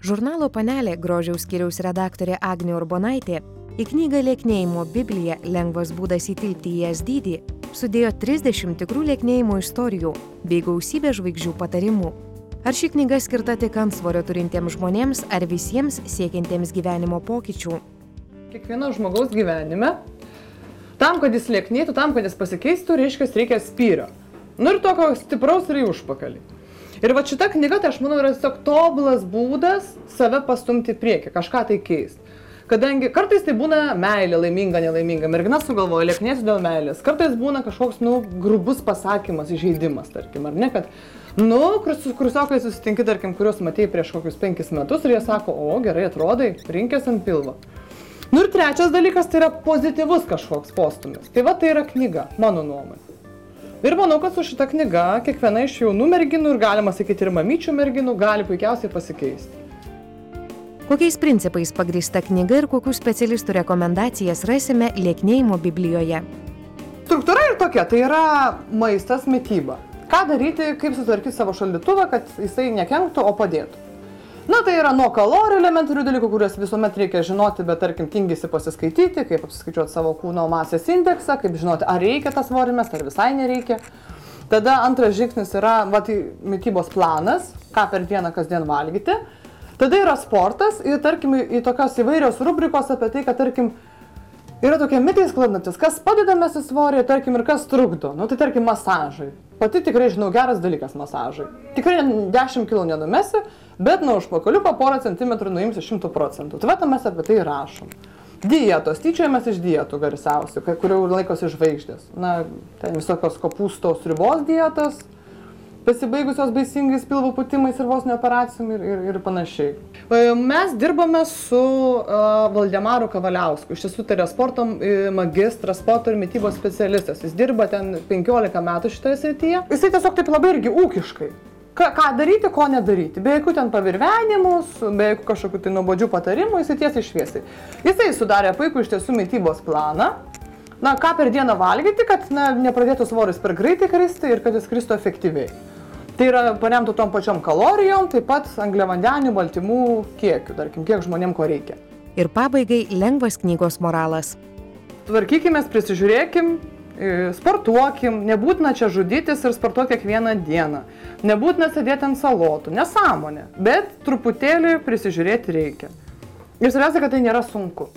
Žurnalo Panelė grožiaus skyriaus redaktorė Agnė Urbonaitė į knygą Lieknėjimo Biblija – lengvas būdas įtilpti į jas dydį sudėjo 30 tikrų lieknėjimo istorijų bei gausybę žvaigždžių patarimų. Ar ši knyga skirta tik antsvorio turintiems žmonėms, ar visiems siekiantiems gyvenimo pokyčių? Kiekvieno žmogaus gyvenime, tam, kad jis lieknėtų, tam, kad jis pasikeistų, reikia spyrio. Ir tokio stipraus ir į užpakalį. Ir va šita knyga, tai aš manau, yra tiesiog tobulas būdas save pastumti į priekį, kažką tai keisti. Kadangi kartais tai būna meilė, laiminga, nelaiminga. Mergina sugalvoja, lieknėsiu dėl meilės. Kartais būna kažkoks, grubus pasakymas, įžeidimas, tarkim, ar ne, kad, kursiokai susitinki, tarkim, kuriuos matėjai prieš kokius 5 metus ir jie sako, o, gerai atrodai, rinkės ant pilvo. Ir trečias dalykas, tai yra pozityvus kažkoks postumis. Tai va, tai yra knyga, mano nuomonė. Ir manau, kad su šita knyga kiekviena iš jaunų merginų ir galima sakyti ir mamyčių merginų gali puikiausiai pasikeisti. Kokiais principais pagrįsta knyga ir kokių specialistų rekomendacijas rasime Lieknėjimo Biblijoje? Struktūra ir tokia, tai yra maistas, mityba. Ką daryti, kaip sutvarkyti savo šaldytuvą, kad jisai nekenktų, o padėtų. Tai yra nuo kalorijų elementarių dalykų, kuriuos visuomet reikia žinoti, bet tarkim tingisi pasiskaityti, kaip apsiskaičiuoti savo kūno masės indeksą, kaip žinoti, ar reikia tas svorį mesti, ar visai nereikia. Tada antras žingsnis yra mitybos planas, ką per dieną kasdien valgyti. Tada yra sportas ir tarkim į tokios įvairios rubrikos apie tai, kad tarkim yra tokie mitai sklandantis, kas padeda mesti svorį, tarkim, ir kas trukdo. Tai tarkim masažai. Pati tikrai žinau, geras dalykas masažai. Tikrai 10 kg nenumesi, bet nuo užpakaliuko porą centimetrų nuimsi 100%. Tai va, mes apie tai rašom. Dietos, tyčiojamės iš dietų garsiausių, kurių laikosi žvaigždės. Ten visokios kopūsto sriubos dietos, pasibaigusios baisingais pilvo pūtimais ir vos ne operacijom ir panašiai. Mes dirbame su Valdemaru Kavaliausku. Iš tiesų tai yra sporto magistras, sporto ir mitybos specialistas. Jis dirba ten 15 metų šitoje srityje. Jisai tiesiog taip labai irgi ūkiškai. Ką daryti, ko nedaryti. Be jokių ten pavirvenimus, be jokių kažkokių tai nuobodžių patarimų, jisai tiesiai šviesiai. Jisai sudarė puikų iš tiesų mitybos planą. Ką per dieną valgyti, kad nepradėtų svoris per greitai kristi ir kad jis kristų efektyviai. Tai yra paremtų tom pačiom kalorijom, taip pat angliavandenių, baltymų kiekiu, tarkim, kiek žmonėm ko reikia. Ir pabaigai lengvas knygos moralas. Tvarkykimės, prisižiūrėkim, sportuokim, nebūtina čia žudytis ir sportuoti kiekvieną dieną. Nebūtina sėdėti ant salotų, nesąmonė, bet truputėlį prisižiūrėti reikia. Ir svarbiausia, kad tai nėra sunku.